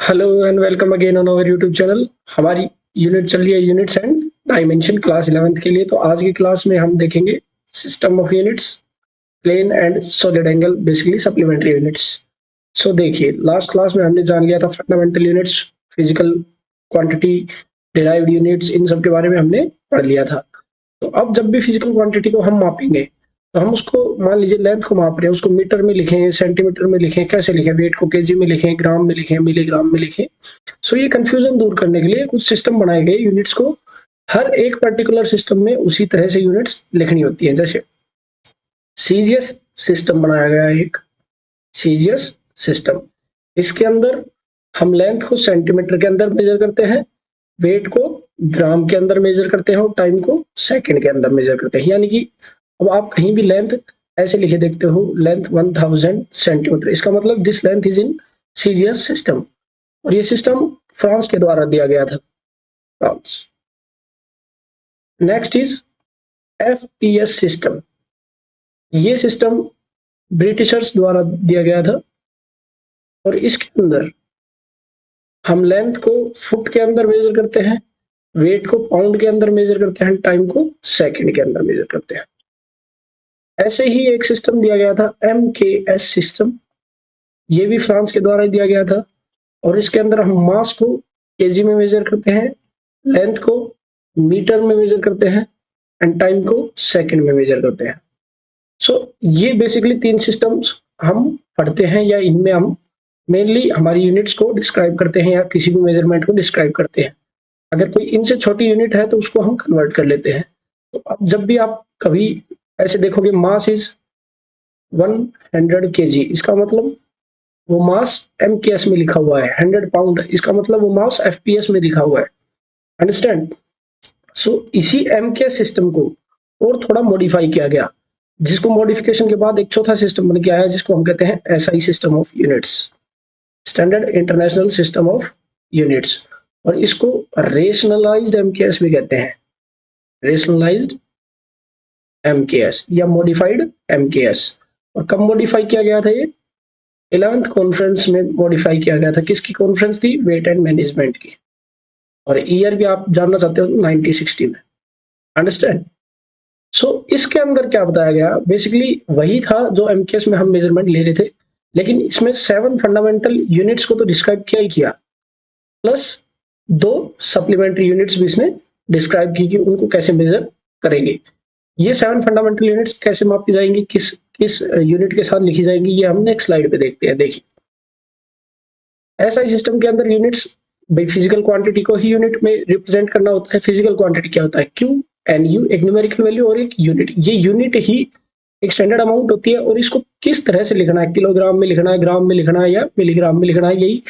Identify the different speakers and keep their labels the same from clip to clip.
Speaker 1: Hello and welcome again on our YouTube channel. हमारी unit चल रही है units and dimension class 11th के लिए। तो आज की क्लास में हम देखेंगे system of units, plane and solid angle, basically supplementary units. So देखिए, लास्ट क्लास में हमने जान लिया था fundamental units, physical quantity, derived units, इन सब के बारे में हमने पढ़ लिया था। तो अब जब भी फिजिकल क्वांटिटी को हम मापेंगे तो हम उसको, मान लीजिए लेंथ को माप रहे हैं, उसको मीटर में लिखें, सेंटीमीटर में लिखें, कैसे लिखें, वेट को केजी में लिखें, ग्राम में लिखें, मिलीग्राम में लिखें। सो ये कंफ्यूजन दूर करने के लिए कुछ सिस्टम बनाए गए यूनिट्स को हर एक पर्टिकुलर सिस्टम में उसी तरह से यूनिट्स लिखनी होती हैं। जैसे सीजीएस सिस्टम बनाया गया है, एक सीजीएस सिस्टम। इसके अंदर हम लेंथ को सेंटीमीटर के अंदर मेजर करते हैं, वेट को ग्राम के अंदर मेजर करते हैं और टाइम को सेकंड के अंदर मेजर करते हैं। यानी कि अब आप कहीं भी लेंथ ऐसे लिखे देखते हो, लेंथ 1000 सेंटीमीटर, इसका मतलब this length is in CGS system. और ये सिस्टम फ्रांस के द्वारा दिया गया था, France. Next is FPS system. ये सिस्टम ब्रिटिशर्स द्वारा दिया गया था और इसके अंदर हम लेंथ को फुट के अंदर मेजर करते हैं, वेट को पाउंड के अंदर मेजर करते हैं, टाइम को सेकंड के अंदर मेजर करते हैं। ऐसे ही एक सिस्टम दिया गया था एमकेएस सिस्टम। ये भी फ्रांस के द्वारा दिया गया था और इसके अंदर हम मास को केजी में मेजर करते हैं, लेंथ को मीटर में मेजर करते हैं एंड टाइम को सेकंड में मेजर करते हैं। सो ये बेसिकली 3 सिस्टम्स हम पढ़ते हैं, या इनमें हम मेनली हमारी यूनिट्स को डिस्क्राइब करते हैं या किसी भी मेजरमेंट को डिस्क्राइब करते हैं। अगर कोई इनसे छोटी यूनिट है तो उसको हम कन्वर्ट कर लेते हैं। तो अब जब भी आप कभी ऐसे देखोगे, मास इज 100 केजी, इसका मतलब वो मास एमकेएस में लिखा हुआ है। 100 पाउंड, इसका मतलब वो मास एफपीएस में लिखा हुआ है। अंडरस्टैंड? सो इसी एमकेएस सिस्टम को और थोड़ा मॉडिफाई किया गया, जिसको मॉडिफिकेशन के बाद एक चौथा सिस्टम बन के आया, जिसको हम कहते हैं SI system of units, standard international system of units. और इसको रेशनलाइज्ड एमकेएस भी कहते हैं, रेशनलाइज्ड एमकेएस या मॉडिफाइड एमकेएस। और कब मॉडिफाई किया गया था? ये 11th कॉन्फ्रेंस में मॉडिफाई किया गया था। किसकी कॉन्फ्रेंस थी? वेट एंड मैनेजमेंट की। और ईयर भी आप जानना चाहते हो, 1960 में। अंडरस्टैंड? सो इसके अंदर क्या बताया गया? बेसिकली वही था जो एमकेएस में हम मेजरमेंट ले रहे थे, लेकिन इसमें 7 फंडामेंटल यूनिट्स को तो डिस्क्राइब किया ही किया, प्लस 2 सप्लीमेंट्री यूनिट्स भी इसने डिस्क्राइब की कि उनको कैसे मेजर करेंगे। ये 7 फंडामेंटल यूनिट्स कैसे मापी जाएंगी, किस किस यूनिट के साथ लिखी जाएंगी, ये हम नेक्स्ट स्लाइड पे देखते हैं। देखिए, एसआई सिस्टम के अंदर यूनिट्स, भाई फिजिकल क्वांटिटी को ही यूनिट में रिप्रेजेंट करना होता है। फिजिकल क्वांटिटी क्या होता है? क्यू एन यू, एक न्यूमेरिकल वैल्यू और एक यूनिट। ये यूनिट ही एक स्टैंडर्ड अमाउंट होती है और इसको किस तरह से लिखना है, किलोग्राम में लिखना है, ग्राम में लिखना है या मिलीग्राम में लिखना है, यही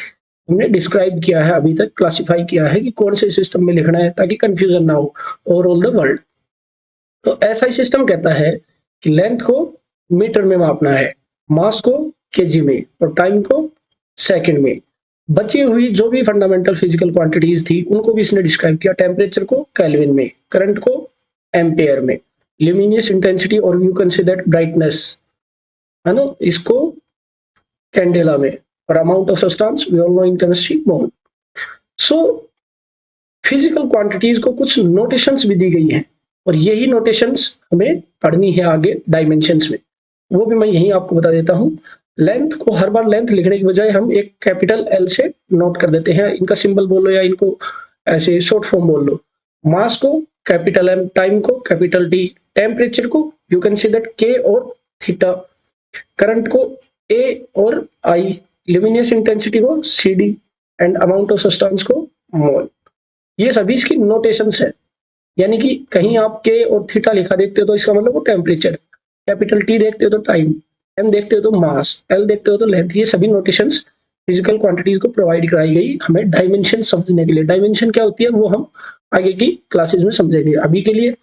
Speaker 1: हमने डिस्क्राइब किया है अभी तक, क्लासिफाई किया है कि कौन से सिस्टम में लिखना है, ताकि कंफ्यूजन ना हो ओवरऑल द वर्ल्ड। तो ऐसा ही सिस्टम कहता है कि लेंथ को मीटर में मापना है, मास को केजी में और टाइम को सेकंड में। बची हुई जो भी फंडामेंटल फिजिकल क्वांटिटीज थी उनको भी इसने डिस्क्राइब किया। टेम्परेचर को केल्विन में, करंट को एम्पेयर में, ल्यूमिनियस इंटेंसिटी और you can say that brightness, है ना, इसको कैंडेला में, और amount of substance we all know in chemistry, mole. So physical quantities को कुछ नोटेशंस भी दी गई हैं और यही नोटेशंस हमें पढ़नी है आगे डायमेंशंस में, वो भी मैं यही आपको बता देता हूं। लेंथ को हर बार लेंथ लिखने की बजाय हम एक कैपिटल एल से नोट कर देते हैं, इनका सिंबल बोलो या इनको ऐसे शॉर्ट फॉर्म बोल लो। मास को कैपिटल एम, टाइम को कैपिटल टी, टेम्परेचर को यू कैन सी दैट के और थीटा, करंट को ए और आई, ल्यूमिनियस इंटेंसिटी को C D and amount of substance को मोल। ये सभी इसकी नोटेशंस है। यानी कि कहीं आप के और थीटा लिखा देखते हो तो इसका मतलब वो टेम्परेचर, कैपिटल टी देखते हो तो टाइम, एम देखते हो तो मास, एल देखते हो तो लेंथ। ये सभी नोटेशंस फिजिकल क्वांटिटीज को प्रोवाइड कराई गई हमें डायमेंशन समझने के लिए। डायमेंशन क्या होती है वो हम आगे की क्लासेस में समझेंगे। अभी के लिए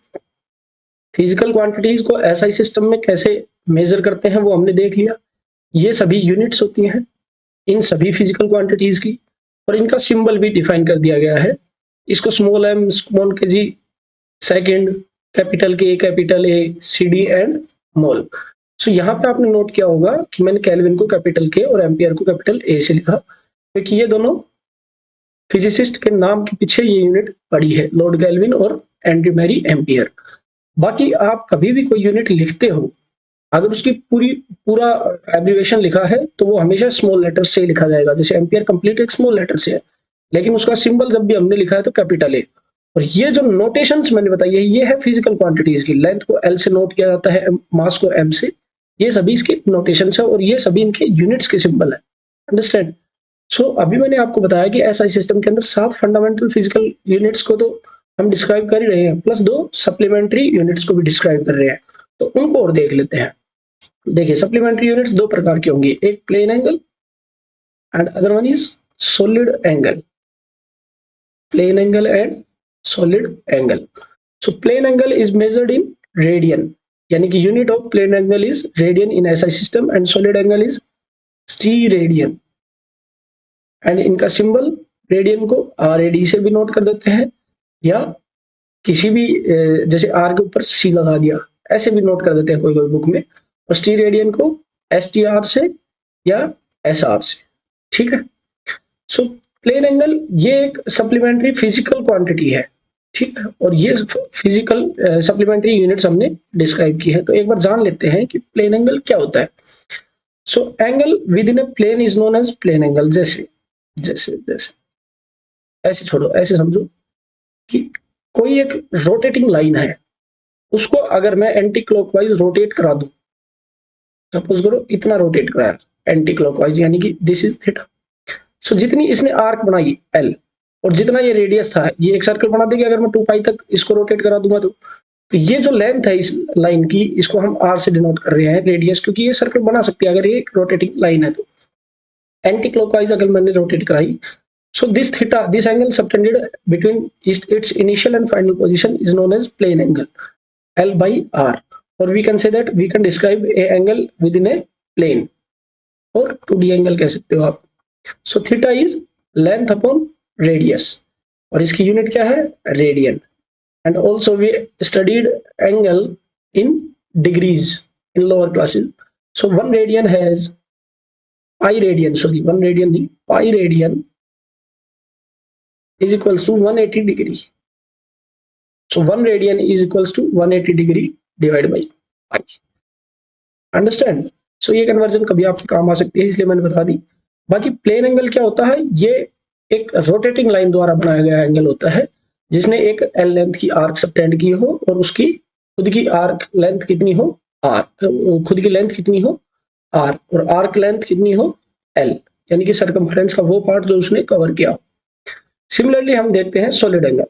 Speaker 1: फिजिकल क्वांटिटीज को एसआई सिस्टम में कैसे मेजर करते हैं वो हमने देख लिया। ये सभी यूनिट्स होती हैं इन सभी फिजिकल क्वांटिटीज की, और इनका सिंबल भी डिफाइन कर दिया गया है। इसको small m, small k g, second, capital K, capital A, c D and mole. So यहाँ पे आपने नोट किया होगा कि मैंने केल्विन को कैपिटल के और एम्पियर को कैपिटल ए से लिखा, क्योंकि ये दोनों फिजिसिस्ट के नाम के पीछे ये यूनिट पड़ी है, लॉर्ड केल्विन और एंड्रयू मैरी एम्पियर। बाकी आप कभी भी कोई यूनिट लिखते हो, अगर उसकी पूरा एब्रिविएशन लिखा है तो वो हमेशा स्मॉल लेटर से लिखा जाएगा। जैसे एम्पियर कंप्लीट एक स्मॉल लेटर से है, लेकिन उसका सिंबल जब भी हमने लिखा है तो कैपिटल ए। और ये जो नोटेशंस मैंने बताई है, ये है फिजिकल क्वांटिटीज की। लेंथ को एल से नोट किया जाता है, मास को एम से। ये सभी इसके नोटेशंस है और ये सभी इनके यूनिट्स के सिंबल है। अंडरस्टैंड? सो अभी मैंने आपको बताया कि एसआई सिस्टम के अंदर 7 फंडामेंटल फिजिकल यूनिट्स को तो हम डिस्क्राइब कर ही रहे हैं, प्लस 2 सप्लीमेंट्री यूनिट्स को भी डिस्क्राइब कर रहे हैं। तो उनको और देख लेते हैं। देखिए, सप्लीमेंट्री यूनिट्स 2 प्रकार की होंगी, एक plane angle and other one is solid angle. Plane angle and solid angle. So plane angle is measured in radian, यानी कि unit of plane angle is radian in SI system and solid angle is steradian. And इनका symbol radian को R A D से भी note कर देते हैं, या किसी भी जैसे आर के ऊपर सी लगा दिया, ऐसे भी नोट कर देते हैं कोई कोई बुक में। और स्टीरेडियन को एस टी आर से या एस आर से। ठीक है। सो प्लेन एंगल ये एक सप्लीमेंट्री फिजिकल क्वांटिटी है। ठीक है। और ये फिजिकल सप्लीमेंट्री यूनिट्स हमने डिस्क्राइब की है। तो एक बार जान लेते हैं कि प्लेन एंगल क्या होता है। So angle within a plane is known as plane angle. जैसे जैसे जैसे ऐसे छोड़ो, ऐसे समझो कि कोई एक रोटेटिंग लाइन है, उसको अगर मैं एंटी क्लॉकवाइज रोटेट करा दूं, सपोज करो इतना रोटेट कराया एंटी क्लॉकवाइज, यानी कि दिस इज थीटा। सो जितनी इसने आर्क बनाई एल, और जितना ये रेडियस था, ये एक सर्कल बना देगी अगर मैं 2 पाई तक इसको रोटेट करा दूंगा तो ये जो लेंथ है इस लाइन की, इसको हम आर से डिनोट कर रहे हैं रेडियस, क्योंकि ये सर्कल बना सकती है अगर ये एक रोटेटिंग लाइन है। तो एंटी क्लॉकवाइज अगर मैंने रोटेट कराई, so this theta, this angle subtended between its initial and final position is known as plane angle, L by R. Or we can say that we can describe a angle within a plane, or 2D angle कह सकते हो आप। So theta is length upon radius, और इसकी unit क्या है? Radian. And also we studied angle in degrees in lower classes. So one radian has pi radian, sorry, one radian नहीं, pi radian is equals to 180 degree. So 1 radian is equals to 180 degree divided by pi. Understand? So ये conversion कभी आपके काम आ सकती है, इसलिए मैंने बता दी। बाकी प्लेन एंगल क्या होता है? ये एक रोटेटिंग लाइन द्वारा बनाया गया एंगल होता है, जिसने एक एल लेंथ की आर्क सबटेंड की हो और उसकी खुद की आर्क लेंथ कितनी हो? आर। खुद की लेंथ कितनी हो? आर। और आर्क लेंथ कितनी हो? एल, यानी कि सर्कमफ्रेंस का वो पार्ट जो उसने कवर किया हो। सिमिलरली हम देखते हैं solid angle.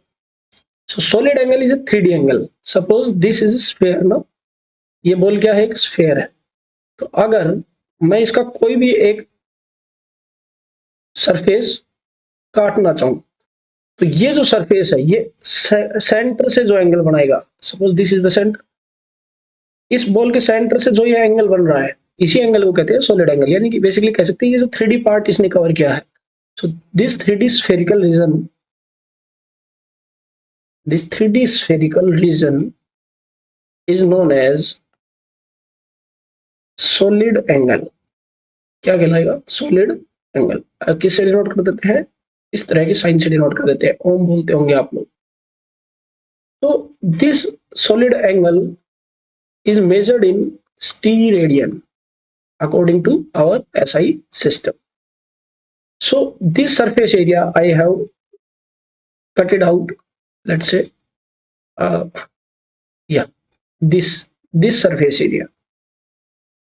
Speaker 1: So solid angle is a 3D angle. Suppose this is a sphere ना, ये बॉल क्या है? एक स्फेयर है। तो अगर मैं इसका कोई भी एक सरफेस काटना चाहूं, तो ये जो सरफेस है, ये सेंटर से जो एंगल बनाएगा, suppose this is the centre, इस बॉल के सेंटर से जो ये एंगल बन रहा है, इसी एंगल को कहते हैं सॉलिड एंगल। यानी कि बेसिकली कह सकते हैं ये जो 3D पार्ट इसने कवर किया है, so this 3D spherical region, this 3D spherical region is known as solid angle। क्या कहलाएगा? Solid angle. किससे डिनोट कर देते हैं? इस तरह के साइन से डिनोट कर देते हैं, ओम बोलते होंगे आप लोग। तो this solid angle is measured in steradian according to our SI system. So this surface area I have cutted out, let's say या दिस सरफेस एरिया।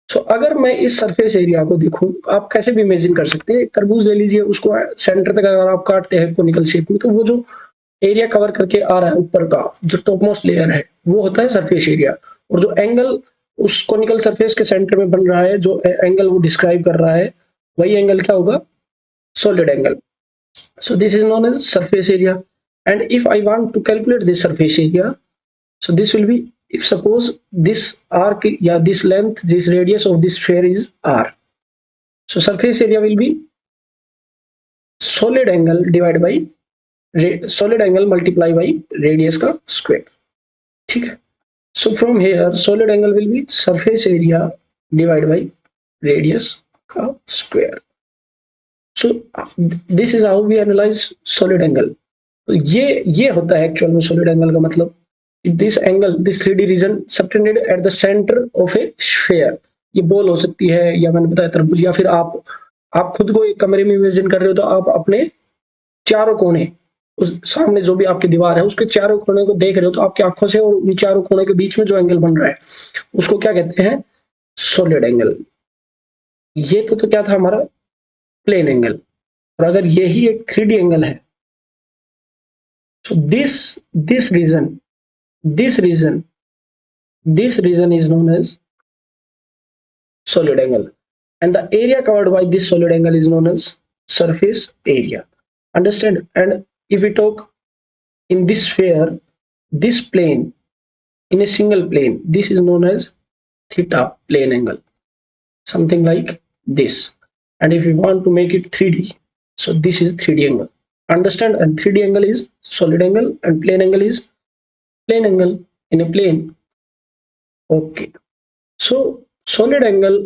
Speaker 1: सो अगर मैं इस सरफेस एरिया को देखूं, आप कैसे भी इमेजिन कर सकते हैं। एक तरबूज ले लीजिए, उसको सेंटर तक अगर आप काटते हैं कोनिकल शेप में, तो वो जो एरिया कवर करके आ रहा है ऊपर का, जो टॉप मोस्ट लेयर है, वो होता है सरफेस एरिया। और जो एंगल उस कोनिकल सरफेस के सेंटर में बन रहा है, जो एंगल वो डिस्क्राइब कर रहा है, वही एंगल क्या होगा? Solid angle. So this is known as surface area. And if I want to calculate this surface area, so this will be, if suppose this arc, yeah, this length, this radius of this sphere is r, so surface area will be solid angle divided by solid angle multiply by radius का square। ठीक है। so from here solid angle will be surface area divided by radius का square। So this is how we analyse solid angle. तो ये होता है actual में solid angle का मतलब, this angle, this 3D region subtended at the centre of a sphere. ये ball हो सकती है, या मैंने बताया तरबूज, या फिर आप खुद को एक कमरे में इमेजिन कर रहे हो, तो आप अपने चारों कोने, उस सामने जो भी आपकी दीवार है उसके चारों कोने को देख रहे हो, तो आपकी आंखों से और उन चारों कोने के बीच में जो एंगल बन रहा है उसको क्या कहते हैं? Solid angle. ये तो क्या था हमारा? Plane angle. और अगर यही एक 3D एंगल है, so this region, this region, this region is known as solid angle, and the area covered by this solid angle is known as surface area. Understand? And if we talk in this sphere, this plane, in a single plane, this is known as theta plane angle, something like this. And if we want to make it 3D, so this is 3D angle. Understand? And 3D angle is solid angle, and plane angle is plane angle in a plane. Okay, so solid angle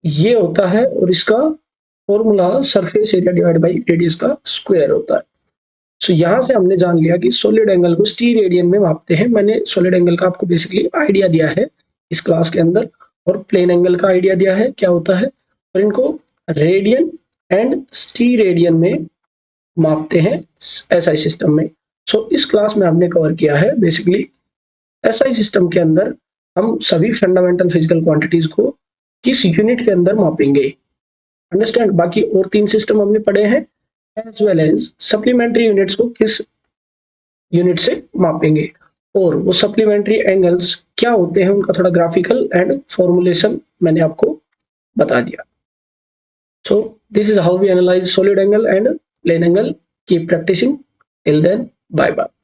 Speaker 1: ये होता है, और इसका formula surface area divide by radius का square होता है। सो यहां से हमने जान लिया कि सॉलिड एंगल को स्टीरेडियन में मापते हैं। मैंने सॉलिड एंगल का आपको बेसिकली आइडिया दिया है इस क्लास के अंदर, और प्लेन एंगल का आइडिया दिया है क्या होता है, और इनको रेडियन एंड स्टीरेडियन में मापते हैं एसआई सिस्टम में। सो इस क्लास में हमने कवर किया है बेसिकली एसआई सिस्टम के अंदर हम सभी फंडामेंटल फिजिकल क्वांटिटीज को किस यूनिट के अंदर मापेंगे। अंडरस्टैंड? बाकी और 3 सिस्टम हमने पढ़े हैं, as well as supplementary units को किस यूनिट से मापेंगे, और वो सप्लीमेंट्री एंगल्स क्या होते हैं, उनका थोड़ा ग्राफिकल एंड फॉर्मुलेशन मैंने आपको बता दिया। So this is how we analyse solid angle and plane angle. Keep practising. Till then, bye bye.